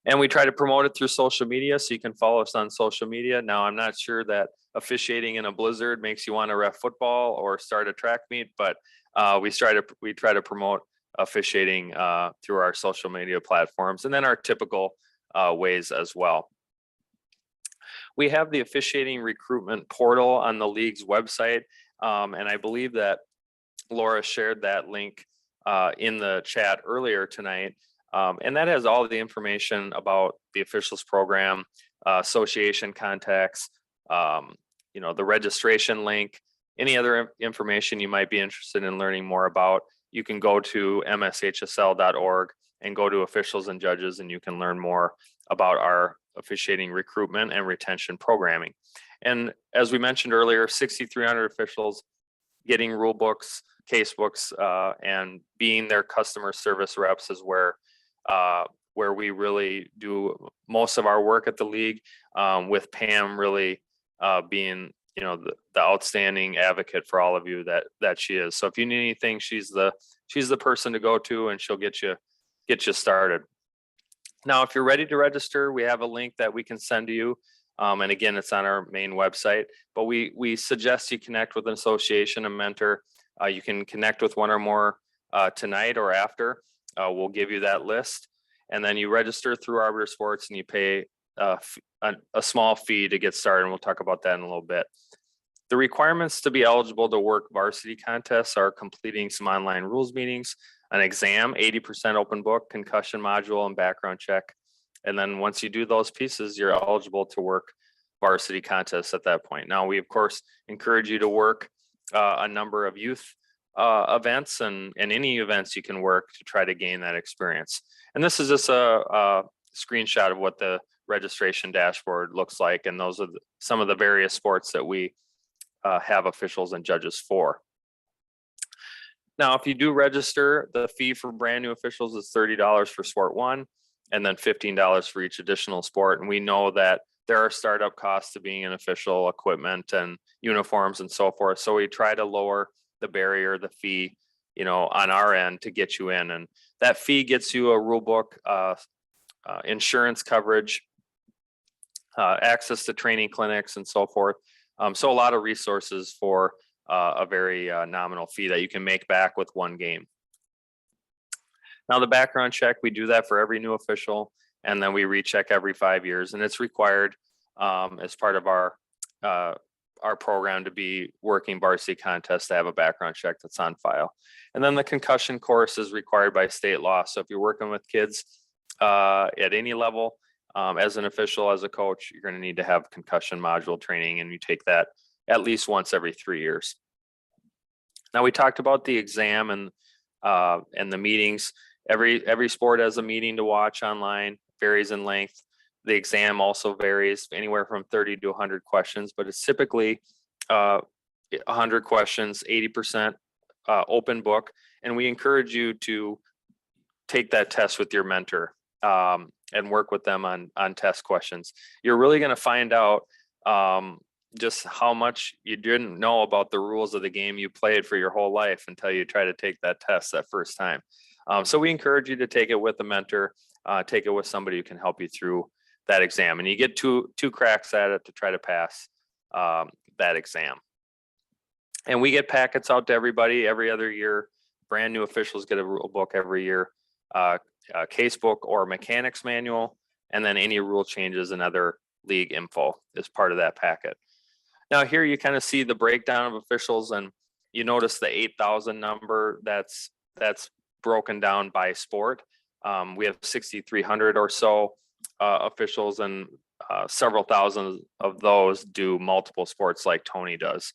And we try to promote it through social media, so you can follow us on social media. Now, I'm not sure that officiating in a blizzard makes you want to ref football or start a track meet, but we try to promote officiating through our social media platforms, and then our typical ways as well. We have the officiating recruitment portal on the league's website, and I believe that Laura shared that link in the chat earlier tonight. And that has all of the information about the officials program, association contacts, you know, the registration link, any other information you might be interested in learning more about. You can go to MSHSL.org and go to officials and judges, and you can learn more about our officiating recruitment and retention programming. And as we mentioned earlier, 6,300 officials getting rule books, case books, and being their customer service reps is where we really do most of our work at the league, with Pam really being, you know, the outstanding advocate for all of you that she is. So if you need anything, she's the person to go to, and she'll get you started. Now, if you're ready to register, we have a link that we can send to you. And again, it's on our main website, but we suggest you connect with an association, a mentor. You can connect with one or more tonight or after. We'll give you that list, and then you register through Arbiter Sports, and you pay a small fee to get started. And we'll talk about that in a little bit. The requirements to be eligible to work varsity contests are completing some online rules meetings, an exam, 80% open book, concussion module, and background check. And then once you do those pieces, you're eligible to work varsity contests at that point. Now, we of course encourage you to work a number of youth events and any events you can work to try to gain that experience. And this is just a screenshot of what the registration dashboard looks like. And those are some of the various sports that we have officials and judges for. Now, if you do register, the fee for brand new officials is $30 for sport one, and then $15 for each additional sport. And we know that there are startup costs to being an official, equipment and uniforms and so forth. So we try to lower the barrier, the fee, you know, on our end to get you in. And that fee gets you a rule book, insurance coverage, access to training clinics and so forth. So a lot of resources for a very nominal fee that you can make back with one game. Now, the background check, we do that for every new official, and then we recheck every 5 years, and it's required as part of our program to be working varsity contests to have a background check that's on file. And then the concussion course is required by state law. So if you're working with kids at any level, as an official, as a coach, you're going to need to have concussion module training, and you take that at least once every 3 years. Now, we talked about the exam and the meetings. Every sport has a meeting to watch online, varies in length. The exam also varies anywhere from 30 to 100 questions, but it's typically 100 questions, 80% open book. And we encourage you to take that test with your mentor and work with them on test questions. You're really going to find out just how much you didn't know about the rules of the game you played for your whole life until you try to take that test that first time. So we encourage you to take it with a mentor, take it with somebody who can help you through that exam. And you get two cracks at it to try to pass that exam. And we get packets out to everybody every other year. Brand new officials get a rule book every year, a case book or mechanics manual, and then any rule changes and other league info is part of that packet. Now here you kind of see the breakdown of officials, and you notice the 8,000 number that's broken down by sport. We have 6,300 or so officials, and several thousand of those do multiple sports like Tony does.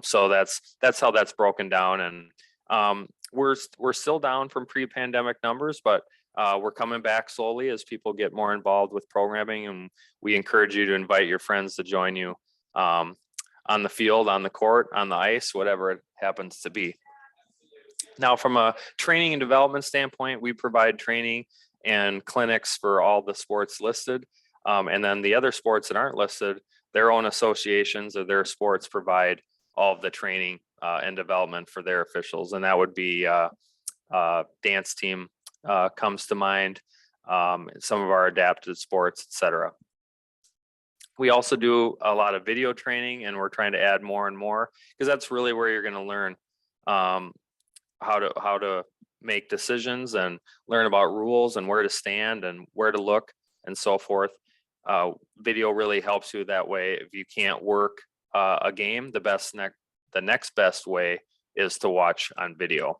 So that's how that's broken down. And we're still down from pre-pandemic numbers, but we're coming back slowly as people get more involved with programming, and we encourage you to invite your friends to join you on the field, on the court, on the ice, whatever it happens to be. Now, from a training and development standpoint, we provide training and clinics for all the sports listed. And then the other sports that aren't listed, their own associations or their sports provide all of the training and development for their officials. And that would be dance team comes to mind, some of our adapted sports, etc. We also do a lot of video training, and we're trying to add more and more, because that's really where you're going to learn how to make decisions and learn about rules and where to stand and where to look and so forth. Video really helps you that way. If you can't work a game, the next best way is to watch on video.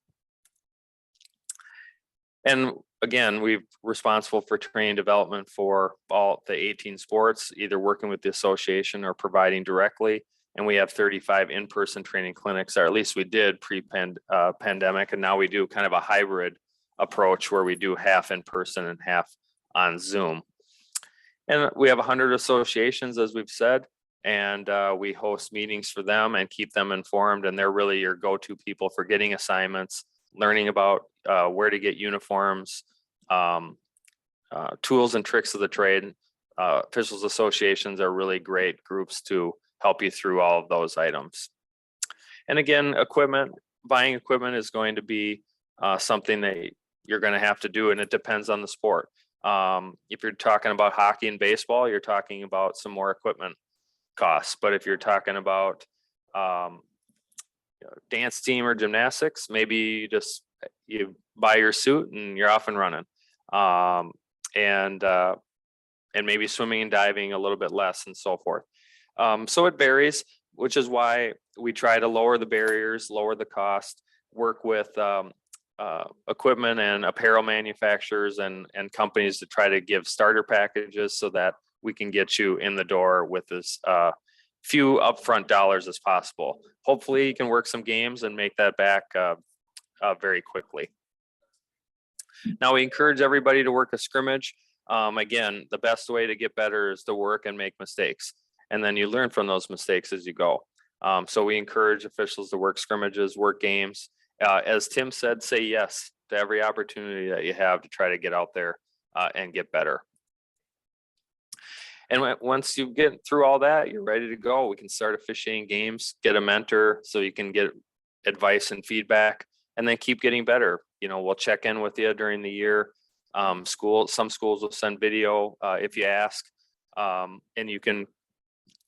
And again, we're responsible for training development for all the 18 sports, either working with the association or providing directly. And we have 35 in-person training clinics, or at least we did pre-pandemic. And now we do kind of a hybrid approach where we do half in person and half on Zoom. And we have 100 associations, as we've said, and we host meetings for them and keep them informed. And they're really your go-to people for getting assignments, learning about where to get uniforms, tools and tricks of the trade. Officials associations are really great groups to help you through all of those items. And again, buying equipment is going to be something that you're going to have to do, and it depends on the sport. If you're talking about hockey and baseball, you're talking about some more equipment costs. But if you're talking about dance team or gymnastics, maybe you buy your suit and you're off and running. And maybe swimming and diving a little bit less and so forth. So it varies, which is why we try to lower the barriers, lower the cost, work with equipment and apparel manufacturers and companies to try to give starter packages so that we can get you in the door with as few upfront dollars as possible. Hopefully you can work some games and make that back very quickly. Now, we encourage everybody to work a scrimmage. Again, the best way to get better is to work and make mistakes. And then you learn from those mistakes as you go. So we encourage officials to work scrimmages, work games. As Tim said, say yes to every opportunity that you have to try to get out there and get better. And once you get through all that, you're ready to go. We can start officiating games, get a mentor so you can get advice and feedback, and then keep getting better. We'll check in with you during the year. Some schools will send video if you ask, and you can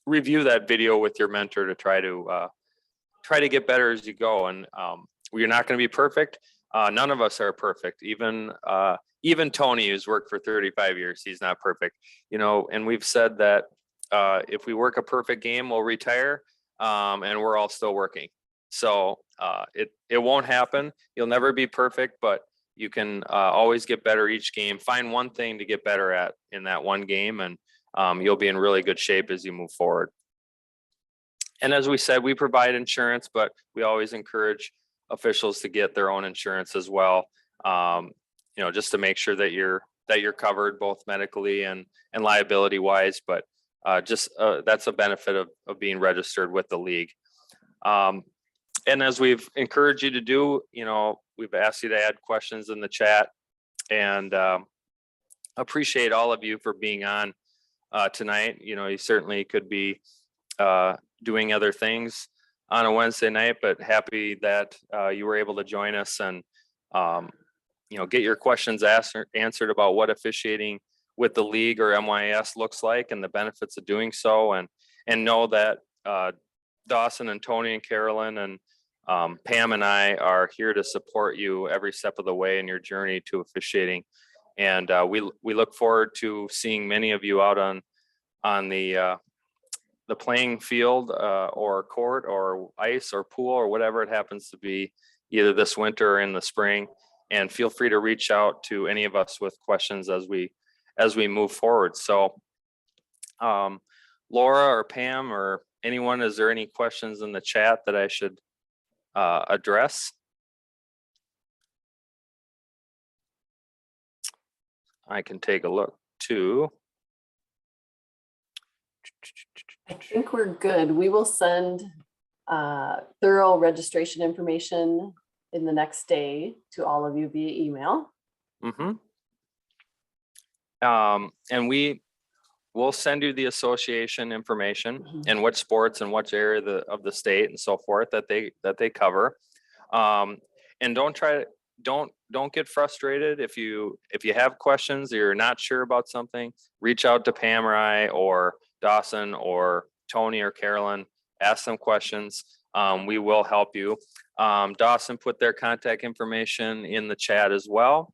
review that video with your mentor to try to get better as you go. And you're not going to be perfect. None of us are perfect. Even Tony, who's worked for 35 years, he's not perfect. And we've said that if we work a perfect game, we'll retire, and we're all still working. So it won't happen. You'll never be perfect, but you can always get better each game. Find one thing to get better at in that one game, and you'll be in really good shape as you move forward. And as we said, we provide insurance, but we always encourage officials to get their own insurance as well. Just to make sure that you're covered both medically and liability wise, but that's a benefit of being registered with the league. And as we've encouraged you to do, we've asked you to add questions in the chat, and appreciate all of you for being on tonight. You certainly could be doing other things on a Wednesday night, but happy that you were able to join us and get your questions answered about what officiating with the league or MYAS looks like and the benefits of doing so, and know that Dawson and Tony and Carolyn and Pam and I are here to support you every step of the way in your journey to officiating. And we look forward to seeing many of you out on the playing field or court or ice or pool or whatever it happens to be, either this winter or in the spring. And feel free to reach out to any of us with questions as we move forward. So Laura or Pam or anyone, is there any questions in the chat that I should address? I can take a look too. I think we're good. We will send thorough registration information in the next day to all of you via email. And we will send you the association information Mhm. and what sports and which area of the state and so forth that they cover. And don't get frustrated if you have questions or you're not sure about something. Reach out to Pam or I or Dawson or Tony or Carolyn. Ask them questions. We will help you. Dawson put their contact information in the chat as well.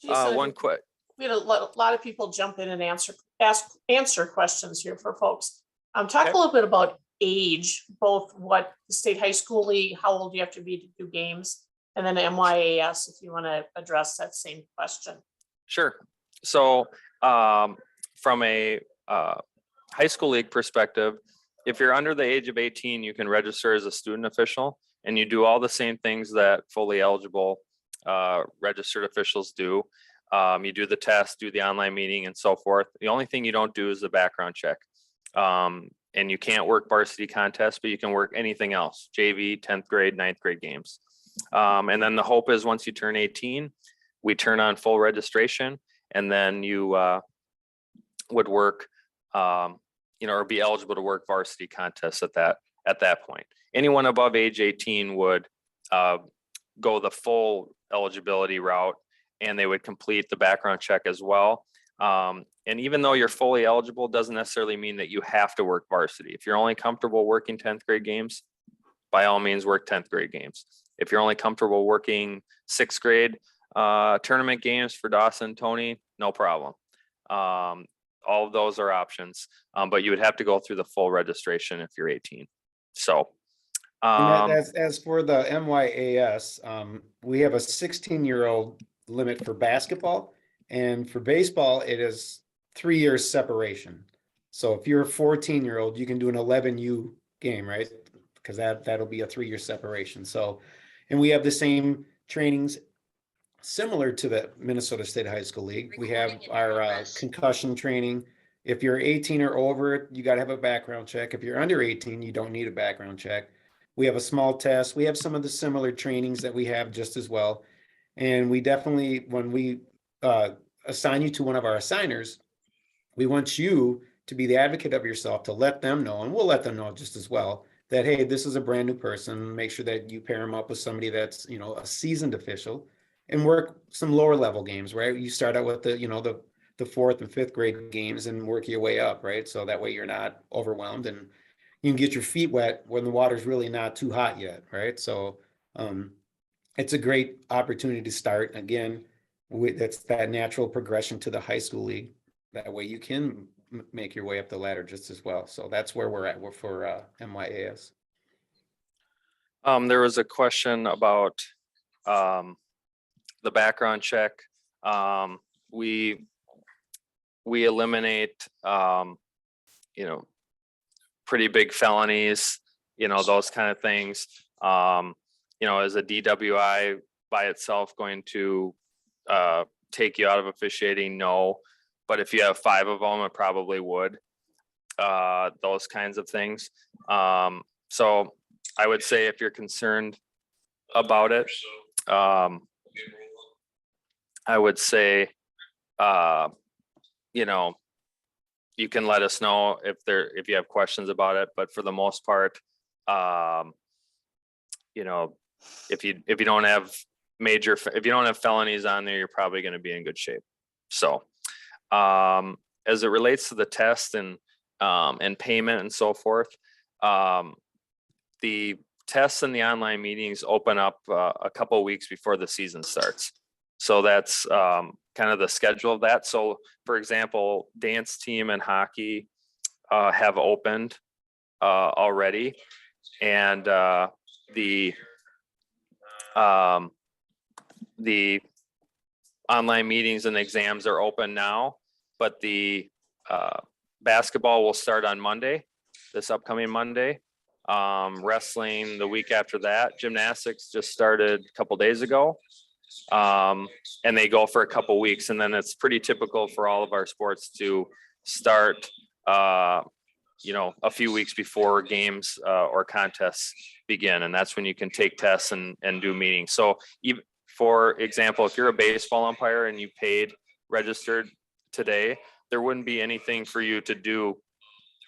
Jason, One quick. we had a lot of people jump in and answer questions here for folks. Talk Okay. a little bit about age, both what the State High School League, how old you have to be to do games, and then MYAS, if you want to address that same question. Sure. So from a high school league perspective, if you're under the age of 18, you can register as a student official, and you do all the same things that fully eligible registered officials do. You do the test, do the online meeting, and so forth. The only thing you don't do is the background check. And you can't work varsity contests, but you can work anything else, JV, 10th grade, 9th grade games. And then the hope is once you turn 18, we turn on full registration, and then you would work, or be eligible to work varsity contests at that point. Anyone above age 18 would go the full eligibility route, and they would complete the background check as well. And even though you're fully eligible, doesn't necessarily mean that you have to work varsity. If you're only comfortable working 10th grade games, by all means work 10th grade games. If you're only comfortable working 6th grade tournament games for Dawson, Tony, no problem. All of those are options, but you would have to go through the full registration if you're 18. So As for the MYAS, we have a 16-year-old limit for basketball, and for baseball, it is 3 years separation. So if you're a 14-year-old, you can do an 11U game, right? Because that'll be a 3-year separation. So, and we have the same trainings similar to the Minnesota State High School League. We have our concussion training. If you're 18 or over, you got to have a background check. If you're under 18, you don't need a background check. We have a small test. We have some of the similar trainings that we have just as well. And we definitely, when we assign you to one of our assigners, we want you to be the advocate of yourself, to let them know, and we'll let them know just as well, that, hey, this is a brand new person. Make sure that you pair them up with somebody that's, a seasoned official, and work some lower level games, right? You start out with the 4th and 5th grade games and work your way up, right? So that way you're not overwhelmed and you can get your feet wet when the water's really not too hot yet, right? So it's a great opportunity to start. Again, that's that natural progression to the high school league. That way you can make your way up the ladder just as well. So that's where we're at for MYAS. there was a question about the background check. We eliminate, pretty big felonies, those kind of things. Is a DWI by itself going to take you out of officiating? No, but if you have 5 of them, it probably would. Those kinds of things. So I would say if you're concerned about it, I would say, you can let us know if you have questions about it, but for the most part, if you don't have if you don't have felonies on there, you're probably going to be in good shape. So, as it relates to the test and payment and so forth, the tests and the online meetings open up a couple of weeks before the season starts. So that's kind of the schedule of that. So for example, dance team and hockey have opened already, and the online meetings and exams are open now, but the basketball will start on Monday, this upcoming Monday. Wrestling the week after that. Gymnastics just started a couple days ago. And they go for a couple weeks, and then it's pretty typical for all of our sports to start, a few weeks before games or contests begin. And that's when you can take tests and do meetings. So even, for example, if you're a baseball umpire and you registered today, there wouldn't be anything for you to do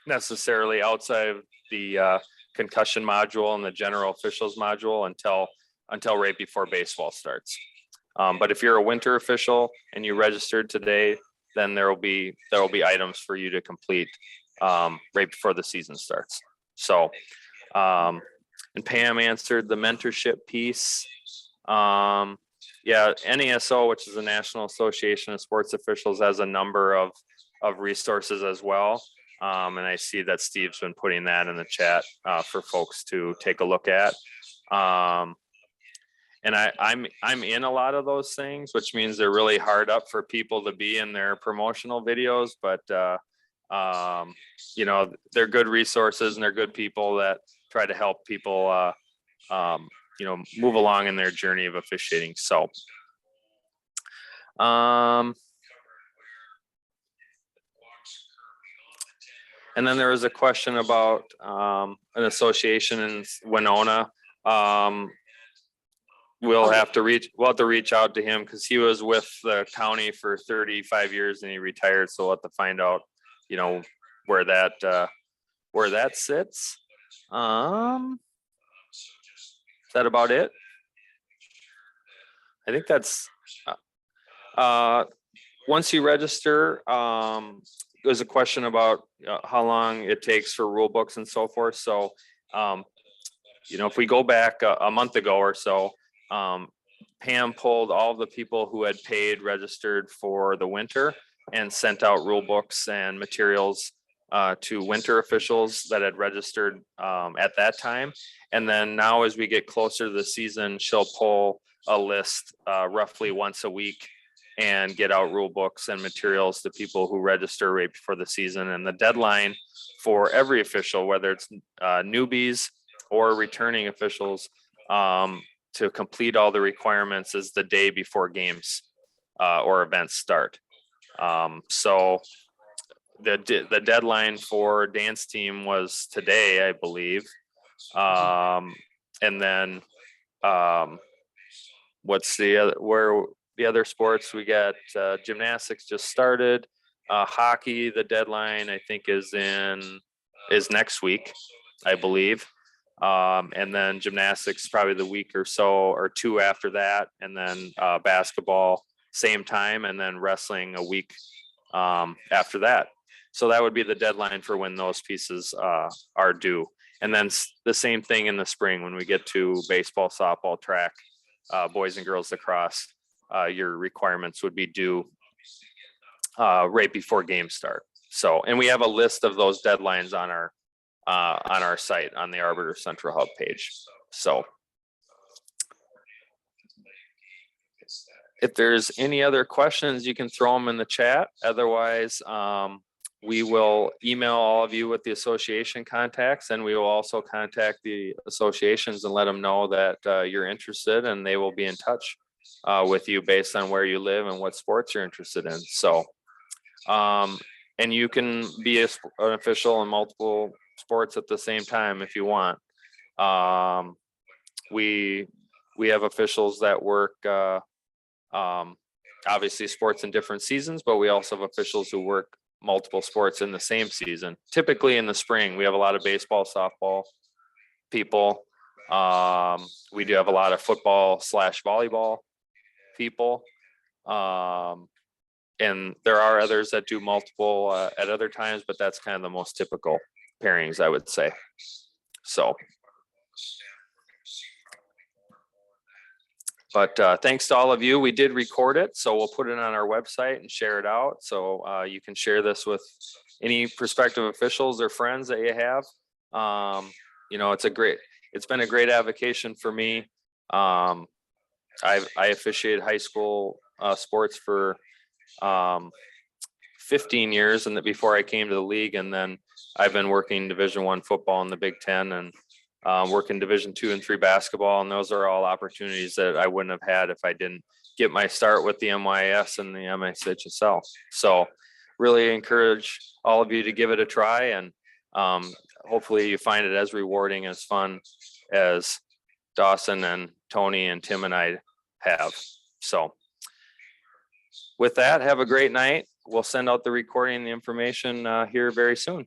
necessarily outside of the concussion module and the general officials module until right before baseball starts. But if you're a winter official and you registered today, then there will be items for you to complete right before the season starts. So, and Pam answered the mentorship piece. Yeah, NASO, which is the National Association of Sports Officials, has a number of resources as well. And I see that Steve's been putting that in the chat for folks to take a look at. And I'm in a lot of those things, which means they're really hard up for people to be in their promotional videos, but they're good resources and they're good people that try to help people move along in their journey of officiating. So and then there was a question about an association in Winona. We'll have to reach out to him because he was with the county for 35 years and he retired. So we'll have to find out, where that sits. Is that about it? I think that's once you register, there's a question about how long it takes for rule books and so forth. So, if we go back a month ago or so, Pam pulled all the people who had registered for the winter and sent out rule books and materials to winter officials that had registered at that time. And then now as we get closer to the season, she'll pull a list roughly once a week and get out rule books and materials to people who register right before the season. And the deadline for every official, whether it's newbies or returning officials, to complete all the requirements is the day before games or events start. So the deadline for dance team was today, I believe. And then what's the other sports? We got gymnastics just started. Hockey, the deadline I think is next week, I believe. And then gymnastics probably the week or so or two after that, and then basketball same time, and then wrestling a week after that. So that would be the deadline for when those pieces are due. And then the same thing in the spring when we get to baseball, softball, track, boys and girls lacrosse, your requirements would be due right before games start. So, and we have a list of those deadlines on our site on the Arbiter Central Hub page. So if there's any other questions, you can throw them in the chat. Otherwise, we will email all of you with the association contacts, and we will also contact the associations and let them know that you're interested, and they will be in touch with you based on where you live and what sports you're interested in. So, and you can be an official in multiple sports at the same time if you want. We have officials that work obviously sports in different seasons, but we also have officials who work multiple sports in the same season. Typically in the spring, we have a lot of baseball, softball people. We do have a lot of football / volleyball people. And there are others that do multiple at other times, but that's kind of the most typical pairings, I would say. So, but thanks to all of you. We did record it, so we'll put it on our website and share it out. So you can share this with any prospective officials or friends that you have. It's been a great avocation for me. I officiated high school sports for 15 years, and before I came to the league, and then I've been working Division I football in the Big Ten, and working Division II and III basketball, and those are all opportunities that I wouldn't have had if I didn't get my start with the MYAS and the MSHSL. So really encourage all of you to give it a try, and hopefully you find it as rewarding, as fun as Dawson and Tony and Tim and I have. So with that, have a great night. We'll send out the recording and the information here very soon.